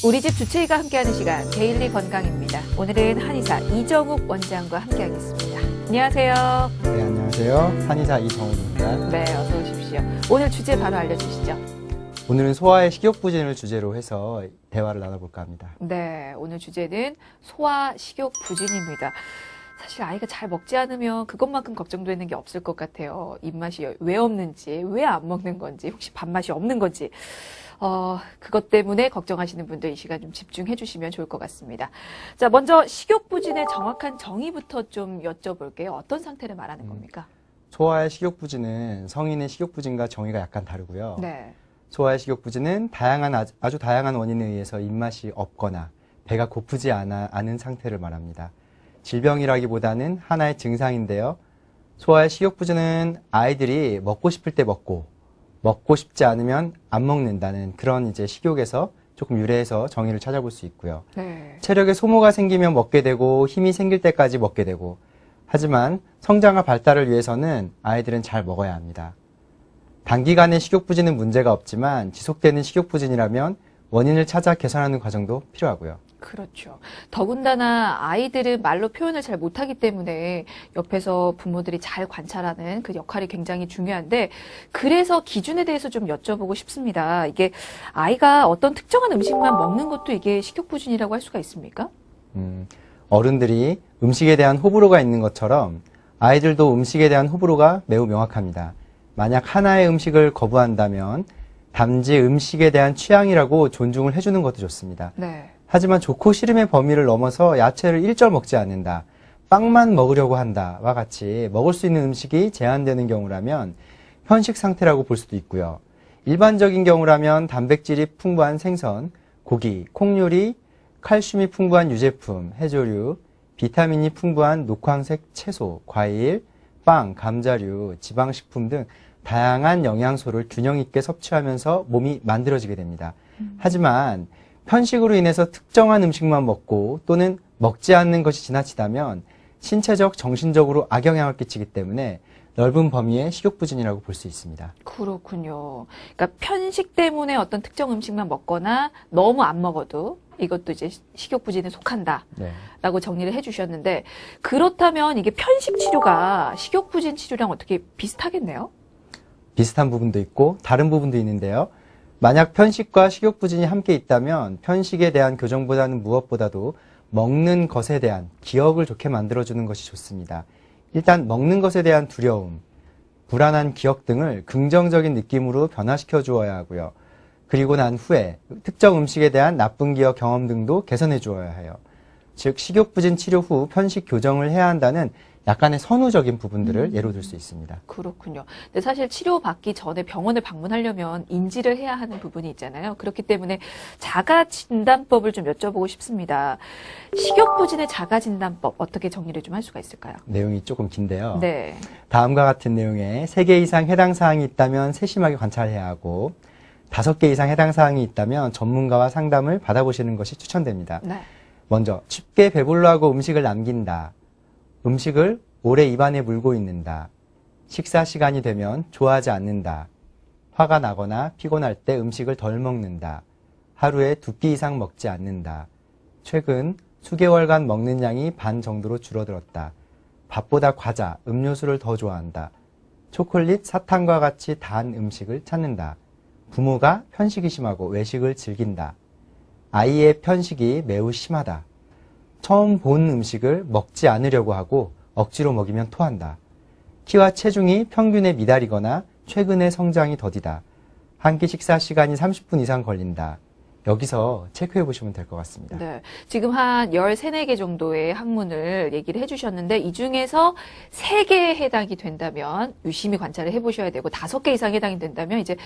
우리 집 주치의가 함께하는 시간 데일리 건강입니다. 오늘은 한의사 이정욱 원장과 함께하겠습니다. 안녕하세요. 네, 안녕하세요. 한의사 이정욱입니다. 네, 어서 오십시오. 오늘 주제 바로 알려주시죠. 오늘은 소화의 식욕부진을 주제로 해서 대화를 나눠볼까 합니다. 네, 오늘 주제는 소화 식욕 부진입니다. 사실 아이가 잘 먹지 않으면 그것만큼 걱정되는 게 없을 것 같아요. 입맛이 왜 없는지, 왜 안 먹는 건지, 혹시 밥맛이 없는 건지. 그것 때문에 걱정하시는 분들 이 시간 좀 집중해 주시면 좋을 것 같습니다. 자, 먼저 식욕 부진의 정확한 정의부터 좀 여쭤볼게요. 어떤 상태를 말하는 겁니까? 소화의 식욕부진은 성인의 식욕부진과 정의가 약간 다르고요. 네. 소화의 식욕부진은 아주 다양한 원인에 의해서 입맛이 없거나 배가 고프지 않은 상태를 말합니다. 질병이라기보다는 하나의 증상인데요. 소화의 식욕부진은 아이들이 먹고 싶을 때 먹고 싶지 않으면 안 먹는다는 그런 이제 식욕에서 조금 유래해서 정의를 찾아볼 수 있고요. 네. 체력에 소모가 생기면 먹게 되고 힘이 생길 때까지 먹게 되고, 하지만 성장과 발달을 위해서는 아이들은 잘 먹어야 합니다. 단기간의 식욕부진은 문제가 없지만 지속되는 식욕부진이라면 원인을 찾아 개선하는 과정도 필요하고요. 그렇죠. 더군다나 아이들은 말로 표현을 잘 못하기 때문에 옆에서 부모들이 잘 관찰하는 그 역할이 굉장히 중요한데, 그래서 기준에 대해서 좀 여쭤보고 싶습니다. 이게 아이가 어떤 특정한 음식만 먹는 것도 이게 식욕부진이라고 할 수가 있습니까? 어른들이 음식에 대한 호불호가 있는 것처럼 아이들도 음식에 대한 호불호가 매우 명확합니다. 만약 하나의 음식을 거부한다면 단지 음식에 대한 취향이라고 존중을 해주는 것도 좋습니다. 네. 하지만 좋고 싫음의 범위를 넘어서 야채를 일절 먹지 않는다, 빵만 먹으려고 한다와 같이 먹을 수 있는 음식이 제한되는 경우라면 편식 상태라고 볼 수도 있고요. 일반적인 경우라면 단백질이 풍부한 생선, 고기, 콩요리, 칼슘이 풍부한 유제품, 해조류, 비타민이 풍부한 녹황색 채소, 과일, 빵, 감자류, 지방식품 등 다양한 영양소를 균형 있게 섭취하면서 몸이 만들어지게 됩니다. 하지만 편식으로 인해서 특정한 음식만 먹고 또는 먹지 않는 것이 지나치다면 신체적, 정신적으로 악영향을 끼치기 때문에 넓은 범위의 식욕부진이라고 볼 수 있습니다. 그렇군요. 그러니까 편식 때문에 어떤 특정 음식만 먹거나 너무 안 먹어도 이것도 이제 식욕부진에 속한다. 네. 라고 정리를 해주셨는데, 그렇다면 이게 편식 치료가 식욕부진 치료랑 어떻게 비슷하겠네요? 비슷한 부분도 있고 다른 부분도 있는데요. 만약 편식과 식욕부진이 함께 있다면 편식에 대한 교정보다는 무엇보다도 먹는 것에 대한 기억을 좋게 만들어주는 것이 좋습니다. 일단 먹는 것에 대한 두려움, 불안한 기억 등을 긍정적인 느낌으로 변화시켜 주어야 하고요. 그리고 난 후에 특정 음식에 대한 나쁜 기억, 경험 등도 개선해 주어야 해요. 즉 식욕부진 치료 후 편식 교정을 해야 한다는 약간의 선후적인 부분들을 예로 들 수 있습니다. 그렇군요. 근데 사실 치료받기 전에 병원을 방문하려면 인지를 해야 하는 부분이 있잖아요. 그렇기 때문에 자가진단법을 좀 여쭤보고 싶습니다. 식욕부진의 자가진단법 어떻게 정리를 좀 할 수가 있을까요? 내용이 조금 긴데요. 네. 다음과 같은 내용에 3개 이상 해당 사항이 있다면 세심하게 관찰해야 하고 5개 이상 해당 사항이 있다면 전문가와 상담을 받아보시는 것이 추천됩니다. 네. 먼저 쉽게 배불러하고 음식을 남긴다. 음식을 오래 입안에 물고 있는다. 식사 시간이 되면 좋아하지 않는다. 화가 나거나 피곤할 때 음식을 덜 먹는다. 하루에 2끼 이상 먹지 않는다. 최근 수개월간 먹는 양이 반 정도로 줄어들었다. 밥보다 과자, 음료수를 더 좋아한다. 초콜릿, 사탕과 같이 단 음식을 찾는다. 부모가 편식이 심하고 외식을 즐긴다. 아이의 편식이 매우 심하다. 처음 본 음식을 먹지 않으려고 하고 억지로 먹이면 토한다. 키와 체중이 평균에 미달이거나 최근에 성장이 더디다. 한 끼 식사 시간이 30분 이상 걸린다. 여기서 체크해 보시면 될 것 같습니다. 네. 지금 한 13, 4개 정도의 학문을 얘기를 해주셨는데, 이 중에서 3개에 해당이 된다면 유심히 관찰을 해보셔야 되고, 5개 이상 해당이 된다면 이제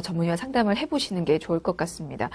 전문의와 상담을 해보시는 게 좋을 것 같습니다.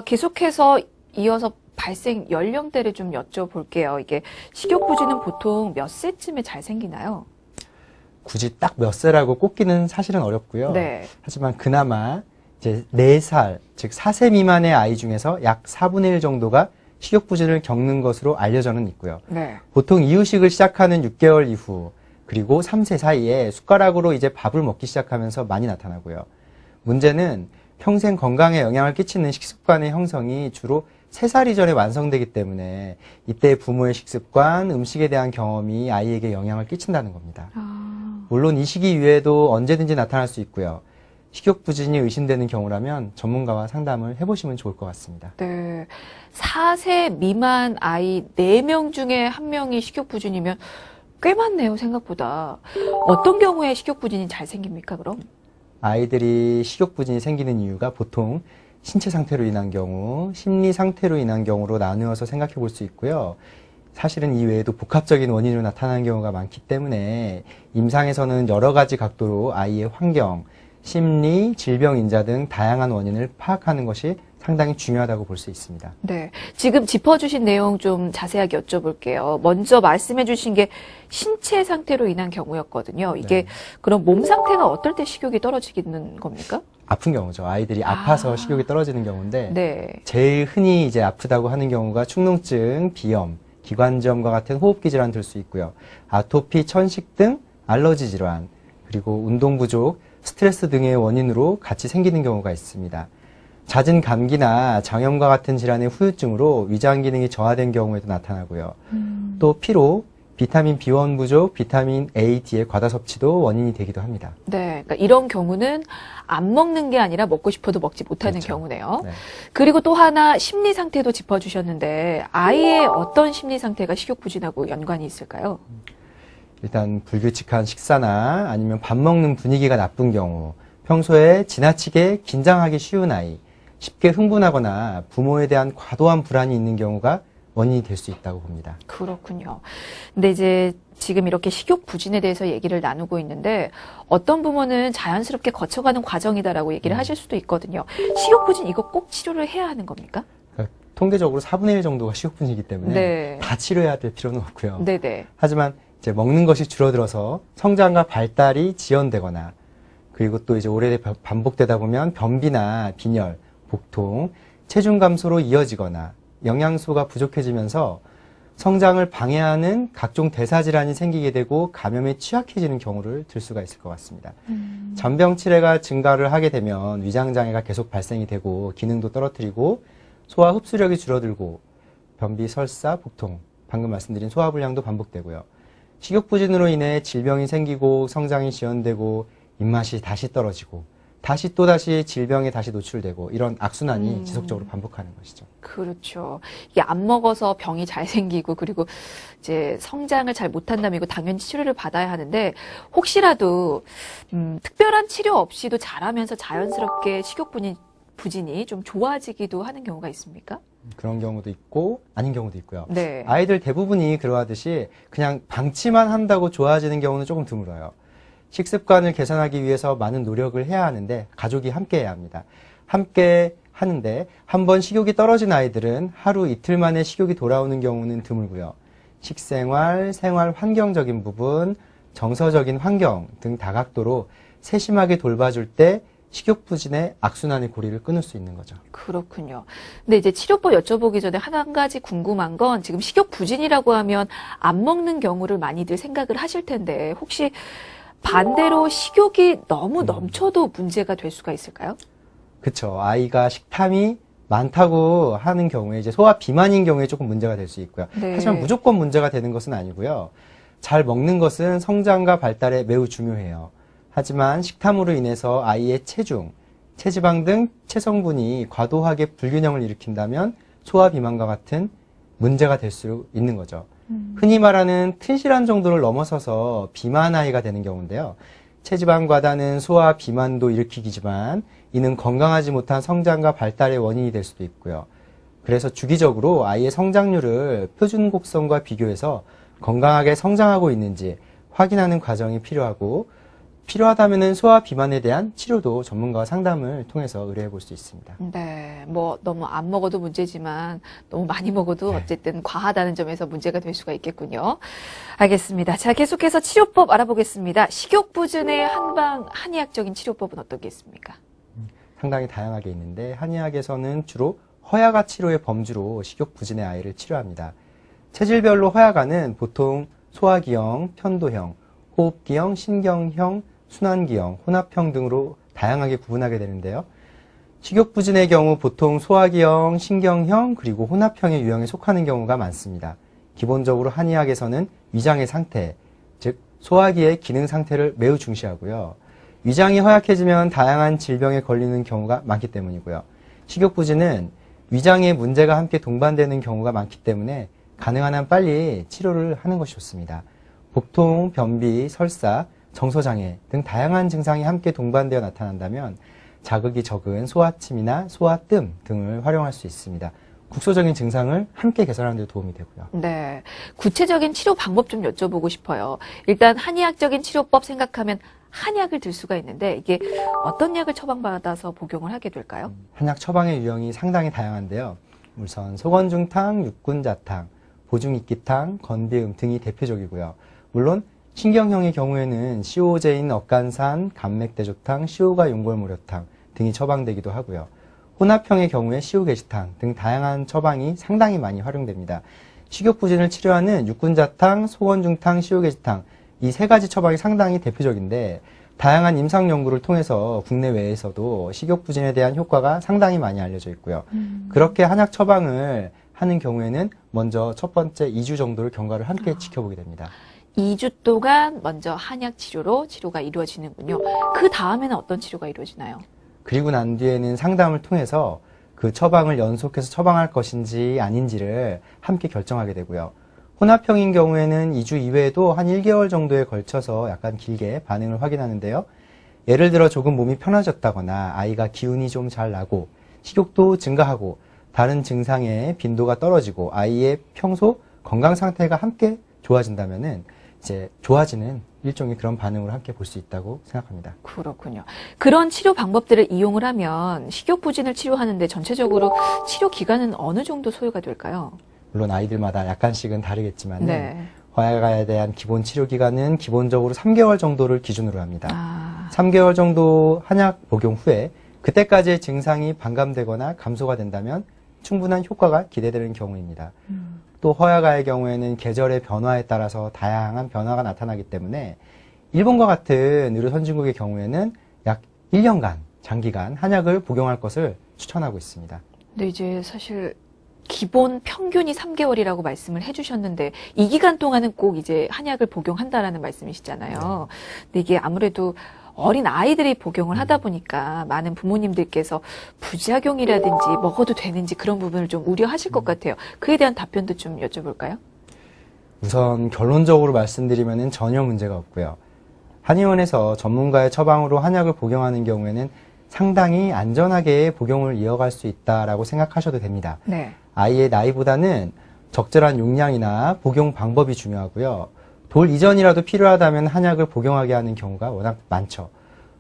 계속해서 이어서 발생 연령대를 좀 여쭤볼게요. 이게 식욕부진은 보통 몇 세쯤에 잘 생기나요? 굳이 딱 몇 세라고 꼽기는 사실은 어렵고요. 네. 하지만 그나마 이제 4살, 즉 4세 미만의 아이 중에서 약 4분의 1 정도가 식욕부진을 겪는 것으로 알려져는 있고요. 네. 보통 이유식을 시작하는 6개월 이후, 그리고 3세 사이에 숟가락으로 이제 밥을 먹기 시작하면서 많이 나타나고요. 문제는 평생 건강에 영향을 끼치는 식습관의 형성이 주로 3살 이전에 완성되기 때문에 이때 부모의 식습관, 음식에 대한 경험이 아이에게 영향을 끼친다는 겁니다. 물론 이 시기 이후에도 언제든지 나타날 수 있고요. 식욕부진이 의심되는 경우라면 전문가와 상담을 해보시면 좋을 것 같습니다. 네. 4세 미만 아이 4명 중에 1명이 식욕부진이면 꽤 많네요, 생각보다. 어떤 경우에 식욕부진이 잘 생깁니까, 그럼? 아이들이 식욕부진이 생기는 이유가 보통 신체 상태로 인한 경우, 심리 상태로 인한 경우로 나누어서 생각해 볼 수 있고요. 사실은 이 외에도 복합적인 원인으로 나타나는 경우가 많기 때문에 임상에서는 여러 가지 각도로 아이의 환경, 심리, 질병 인자 등 다양한 원인을 파악하는 것이 상당히 중요하다고 볼 수 있습니다. 네. 지금 짚어주신 내용 좀 자세하게 여쭤볼게요. 먼저 말씀해주신 게 신체 상태로 인한 경우였거든요. 이게 그럼 몸 상태가 어떨 때 식욕이 떨어지는 겁니까? 아픈 경우죠. 아이들이 아파서 식욕이 떨어지는 경우인데 네. 제일 흔히 이제 아프다고 하는 경우가 축농증, 비염, 기관지염과 같은 호흡기 질환 들 수 있고요. 아토피, 천식 등 알러지 질환, 그리고 운동 부족, 스트레스 등의 원인으로 같이 생기는 경우가 있습니다. 잦은 감기나 장염과 같은 질환의 후유증으로 위장 기능이 저하된 경우에도 나타나고요. 또 피로, 비타민 B1 부족, 비타민 A, D의 과다 섭취도 원인이 되기도 합니다. 네. 그러니까 이런 경우는 안 먹는 게 아니라 먹고 싶어도 먹지 못하는 그렇죠. 경우네요. 네. 그리고 또 하나 심리 상태도 짚어주셨는데 아이의 어떤 심리 상태가 식욕부진하고 연관이 있을까요? 일단 불규칙한 식사나 아니면 밥 먹는 분위기가 나쁜 경우, 평소에 지나치게 긴장하기 쉬운 아이, 쉽게 흥분하거나 부모에 대한 과도한 불안이 있는 경우가 원인이 될 수 있다고 봅니다. 그렇군요. 근데 이제 지금 이렇게 식욕부진에 대해서 얘기를 나누고 있는데 어떤 부모는 자연스럽게 거쳐가는 과정이다라고 얘기를 하실 수도 있거든요. 식욕부진 이거 꼭 치료를 해야 하는 겁니까? 그러니까 통계적으로 4분의 1 정도가 식욕부진이기 때문에 네. 다 치료해야 될 필요는 없고요. 네네. 하지만 이제 먹는 것이 줄어들어서 성장과 발달이 지연되거나 그리고 또 이제 오래 반복되다 보면 변비나 빈혈, 복통, 체중 감소로 이어지거나 영양소가 부족해지면서 성장을 방해하는 각종 대사질환이 생기게 되고 감염에 취약해지는 경우를 들 수가 있을 것 같습니다. 잔병치레가 증가를 하게 되면 위장장애가 계속 발생이 되고 기능도 떨어뜨리고 소화 흡수력이 줄어들고 변비, 설사, 복통, 방금 말씀드린 소화불량도 반복되고요. 식욕부진으로 인해 질병이 생기고 성장이 지연되고 입맛이 다시 떨어지고 다시 또다시 질병에 다시 노출되고 이런 악순환이 지속적으로 반복하는 것이죠. 그렇죠. 이게 안 먹어서 병이 잘 생기고 그리고 이제 성장을 잘 못한다면 이거 당연히 치료를 받아야 하는데 혹시라도 특별한 치료 없이도 자라면서 자연스럽게 식욕부진이 좀 좋아지기도 하는 경우가 있습니까? 그런 경우도 있고 아닌 경우도 있고요. 네. 아이들 대부분이 그러하듯이 그냥 방치만 한다고 좋아지는 경우는 조금 드물어요. 식습관을 개선하기 위해서 많은 노력을 해야 하는데 가족이 함께 해야 합니다. 함께 하는데 한번 식욕이 떨어진 아이들은 하루 이틀 만에 식욕이 돌아오는 경우는 드물고요. 식생활, 생활 환경적인 부분, 정서적인 환경 등 다각도로 세심하게 돌봐줄 때 식욕부진의 악순환의 고리를 끊을 수 있는 거죠. 그렇군요. 근데 이제 치료법 여쭤보기 전에 한 가지 궁금한 건 지금 식욕부진이라고 하면 안 먹는 경우를 많이들 생각을 하실 텐데 혹시 반대로 식욕이 너무 넘쳐도 문제가 될 수가 있을까요? 그렇죠. 아이가 식탐이 많다고 하는 경우에 이제 소화 비만인 경우에 조금 문제가 될 수 있고요. 네. 하지만 무조건 문제가 되는 것은 아니고요. 잘 먹는 것은 성장과 발달에 매우 중요해요. 하지만 식탐으로 인해서 아이의 체중, 체지방 등 체성분이 과도하게 불균형을 일으킨다면 소화 비만과 같은 문제가 될 수 있는 거죠. 흔히 말하는 튼실한 정도를 넘어서서 비만 아이가 되는 경우인데요. 체지방 과다는 소화 비만도 일으키지만 이는 건강하지 못한 성장과 발달의 원인이 될 수도 있고요. 그래서 주기적으로 아이의 성장률을 표준 곡선과 비교해서 건강하게 성장하고 있는지 확인하는 과정이 필요하고 필요하다면 소화 비만에 대한 치료도 전문가와 상담을 통해서 의뢰해 볼 수 있습니다. 네, 뭐 너무 안 먹어도 문제지만 너무 많이 먹어도 어쨌든 과하다는 점에서 문제가 될 수가 있겠군요. 알겠습니다. 자, 계속해서 치료법 알아보겠습니다. 식욕부진의 한의학적인 치료법은 어떤 게 있습니까? 상당히 다양하게 있는데 한의학에서는 주로 허야가 치료의 범주로 식욕부진의 아이를 치료합니다. 체질별로 허야가는 보통 소화기형, 편도형, 호흡기형, 신경형, 순환기형, 혼합형 등으로 다양하게 구분하게 되는데요. 식욕부진의 경우 보통 소화기형, 신경형, 그리고 혼합형의 유형에 속하는 경우가 많습니다. 기본적으로 한의학에서는 위장의 상태, 즉 소화기의 기능 상태를 매우 중시하고요. 위장이 허약해지면 다양한 질병에 걸리는 경우가 많기 때문이고요. 식욕부진은 위장에 문제가 함께 동반되는 경우가 많기 때문에 가능한 한 빨리 치료를 하는 것이 좋습니다. 복통, 변비, 설사, 정서장애 등 다양한 증상이 함께 동반되어 나타난다면 자극이 적은 소아침이나 소아뜸 등을 활용할 수 있습니다. 국소적인 증상을 함께 개선하는 데 도움이 되고요. 네. 구체적인 치료 방법 좀 여쭤보고 싶어요. 일단 한의학적인 치료법 생각하면 한약을 들 수가 있는데 이게 어떤 약을 처방받아서 복용을 하게 될까요? 한약 처방의 유형이 상당히 다양한데요. 우선 소건중탕, 육군자탕, 보중익기탕, 건비음 등이 대표적이고요. 물론 신경형의 경우에는 시오제인 억간산, 감맥대조탕, 시오가 용골무료탕 등이 처방되기도 하고요. 혼합형의 경우에 시오게시탕 등 다양한 처방이 상당히 많이 활용됩니다. 식욕부진을 치료하는 육군자탕, 소건중탕, 시오게시탕 이 세 가지 처방이 상당히 대표적인데 다양한 임상 연구를 통해서 국내외에서도 식욕부진에 대한 효과가 상당히 많이 알려져 있고요. 그렇게 한약 처방을 하는 경우에는 먼저 첫 번째 2주 정도를 경과를 함께 지켜보게 됩니다. 2주 동안 먼저 한약 치료로 치료가 이루어지는군요. 그 다음에는 어떤 치료가 이루어지나요? 그리고 난 뒤에는 상담을 통해서 그 처방을 연속해서 처방할 것인지 아닌지를 함께 결정하게 되고요. 혼합형인 경우에는 2주 이외에도 한 1개월 정도에 걸쳐서 약간 길게 반응을 확인하는데요. 예를 들어 조금 몸이 편해졌다거나 아이가 기운이 좀 잘 나고 식욕도 증가하고 다른 증상의 빈도가 떨어지고 아이의 평소 건강 상태가 함께 좋아진다면은 이제 좋아지는 일종의 그런 반응으로 함께 볼 수 있다고 생각합니다. 그렇군요. 그런 치료 방법들을 이용을 하면 식욕부진을 치료하는데 전체적으로 치료 기간은 어느 정도 소요가 될까요? 물론 아이들마다 약간씩은 다르겠지만 네. 화약에 대한 기본 치료 기간은 기본적으로 3개월 정도를 기준으로 합니다. 아, 3개월 정도 한약 복용 후에 그때까지의 증상이 반감되거나 감소가 된다면 충분한 효과가 기대되는 경우입니다. 또 허약아의 경우에는 계절의 변화에 따라서 다양한 변화가 나타나기 때문에 일본과 같은 의료 선진국의 경우에는 약 1년간 장기간 한약을 복용할 것을 추천하고 있습니다. 근데 이제 사실 기본 평균이 3개월이라고 말씀을 해주셨는데 이 기간 동안은 꼭 이제 한약을 복용한다라는 말씀이시잖아요. 근데 이게 아무래도 어린 아이들이 복용을 하다 보니까 많은 부모님들께서 부작용이라든지 먹어도 되는지 그런 부분을 좀 우려하실 것 같아요. 그에 대한 답변도 좀 여쭤볼까요? 우선 결론적으로 말씀드리면 전혀 문제가 없고요. 한의원에서 전문가의 처방으로 한약을 복용하는 경우에는 상당히 안전하게 복용을 이어갈 수 있다라고 생각하셔도 됩니다. 네. 아이의 나이보다는 적절한 용량이나 복용 방법이 중요하고요. 돌 이전이라도 필요하다면 한약을 복용하게 하는 경우가 워낙 많죠.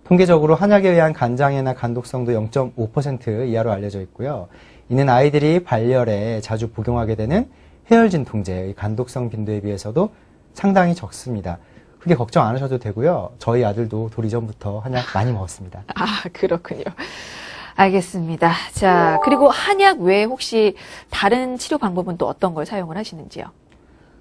통계적으로 한약에 의한 간장애나 간독성도 0.5% 이하로 알려져 있고요. 이는 아이들이 발열에 자주 복용하게 되는 해열진통제의 간독성 빈도에 비해서도 상당히 적습니다. 크게 걱정 안 하셔도 되고요. 저희 아들도 돌 이전부터 한약 많이 먹었습니다. 아, 그렇군요. 알겠습니다. 자, 그리고 한약 외에 혹시 다른 치료 방법은 또 어떤 걸 사용을 하시는지요?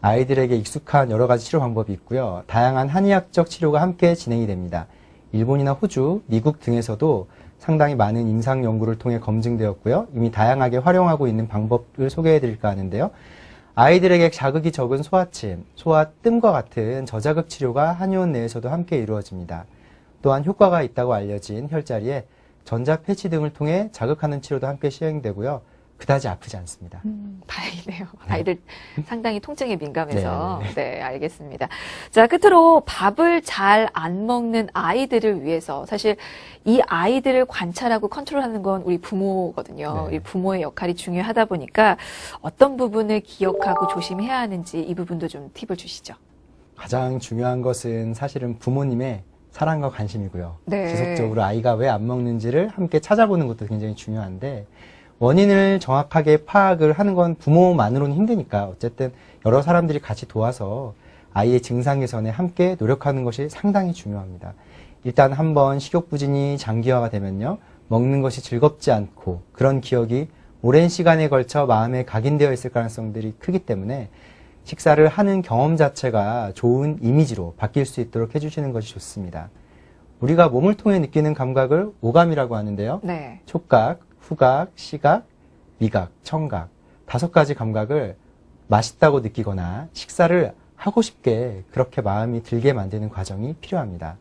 아이들에게 익숙한 여러 가지 치료 방법이 있고요. 다양한 한의학적 치료가 함께 진행이 됩니다. 일본이나 호주, 미국 등에서도 상당히 많은 임상 연구를 통해 검증되었고요. 이미 다양하게 활용하고 있는 방법을 소개해 드릴까 하는데요. 아이들에게 자극이 적은 소아침, 소아뜸과 같은 저자극 치료가 한의원 내에서도 함께 이루어집니다. 또한 효과가 있다고 알려진 혈자리에 전자 패치 등을 통해 자극하는 치료도 함께 시행되고요. 그다지 아프지 않습니다. 다행이네요. 아이들 상당히 통증에 민감해서. 네. 네, 알겠습니다. 자, 끝으로 밥을 잘 안 먹는 아이들을 위해서 사실 이 아이들을 관찰하고 컨트롤하는 건 우리 부모거든요. 네. 우리 부모의 역할이 중요하다 보니까 어떤 부분을 기억하고 조심해야 하는지 이 부분도 좀 팁을 주시죠. 가장 중요한 것은 사실은 부모님의 사랑과 관심이고요. 네. 지속적으로 아이가 왜 안 먹는지를 함께 찾아보는 것도 굉장히 중요한데 원인을 정확하게 파악을 하는 건 부모만으로는 힘드니까 어쨌든 여러 사람들이 같이 도와서 아이의 증상 개선에 함께 노력하는 것이 상당히 중요합니다. 일단 한번 식욕부진이 장기화가 되면요. 먹는 것이 즐겁지 않고 그런 기억이 오랜 시간에 걸쳐 마음에 각인되어 있을 가능성들이 크기 때문에 식사를 하는 경험 자체가 좋은 이미지로 바뀔 수 있도록 해주시는 것이 좋습니다. 우리가 몸을 통해 느끼는 감각을 오감이라고 하는데요. 네. 촉각, 후각, 시각, 미각, 청각 5가지 감각을 맛있다고 느끼거나 식사를 하고 싶게 그렇게 마음이 들게 만드는 과정이 필요합니다.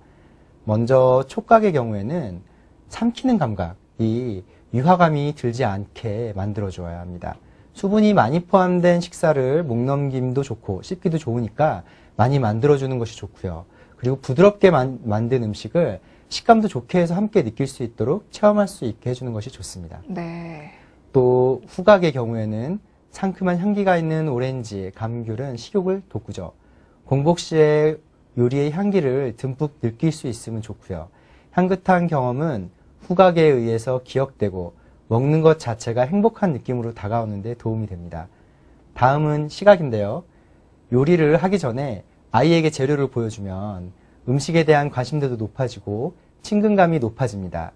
먼저 촉각의 경우에는 삼키는 감각이 유화감이 들지 않게 만들어줘야 합니다. 수분이 많이 포함된 식사를 목 넘김도 좋고 씹기도 좋으니까 많이 만들어주는 것이 좋고요. 그리고 부드럽게 만든 음식을 식감도 좋게 해서 함께 느낄 수 있도록 체험할 수 있게 해주는 것이 좋습니다. 네. 또 후각의 경우에는 상큼한 향기가 있는 오렌지, 감귤은 식욕을 돋구죠. 공복 시에 요리의 향기를 듬뿍 느낄 수 있으면 좋고요. 향긋한 경험은 후각에 의해서 기억되고 먹는 것 자체가 행복한 느낌으로 다가오는 데 도움이 됩니다. 다음은 시각인데요. 요리를 하기 전에 아이에게 재료를 보여주면 음식에 대한 관심도도 높아지고 친근감이 높아집니다.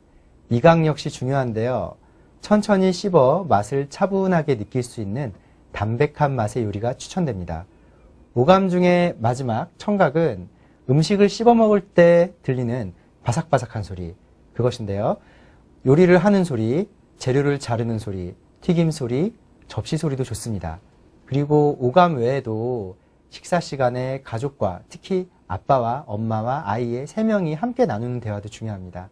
미각 역시 중요한데요. 천천히 씹어 맛을 차분하게 느낄 수 있는 담백한 맛의 요리가 추천됩니다. 오감 중에 마지막 청각은 음식을 씹어 먹을 때 들리는 바삭바삭한 소리, 그것인데요. 요리를 하는 소리, 재료를 자르는 소리, 튀김 소리, 접시 소리도 좋습니다. 그리고 오감 외에도 식사 시간에 가족과 특히 아빠와 엄마와 아이의 3명이 함께 나누는 대화도 중요합니다.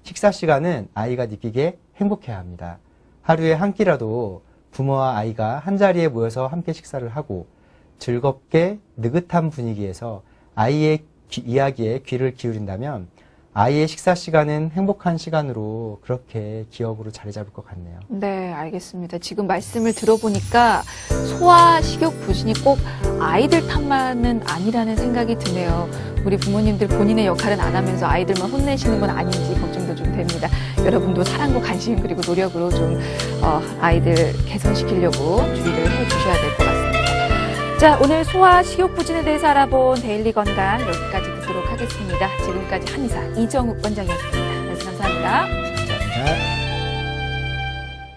식사 시간은 아이가 느끼게 행복해야 합니다. 하루에 한 끼라도 부모와 아이가 한자리에 모여서 함께 식사를 하고 즐겁게 느긋한 분위기에서 아이의 이야기에 귀를 기울인다면 아이의 식사 시간은 행복한 시간으로 그렇게 기억으로 자리 잡을 것 같네요. 네, 알겠습니다. 지금 말씀을 들어보니까 소화 식욕 부진이 꼭 아이들 탓만은 아니라는 생각이 드네요. 우리 부모님들 본인의 역할은 안 하면서 아이들만 혼내시는 건 아닌지 걱정도 좀 됩니다. 여러분도 사랑과 관심 그리고 노력으로 좀 아이들 개선시키려고 주의를 해주셔야 될 것 같습니다. 자, 오늘 소화 식욕 부진에 대해서 알아본 데일리 건강 여기까지 듣도록 하겠습니다. 지금까지 한의사 이정욱 원장이었습니다. 말씀 감사합니다. 감사합니다.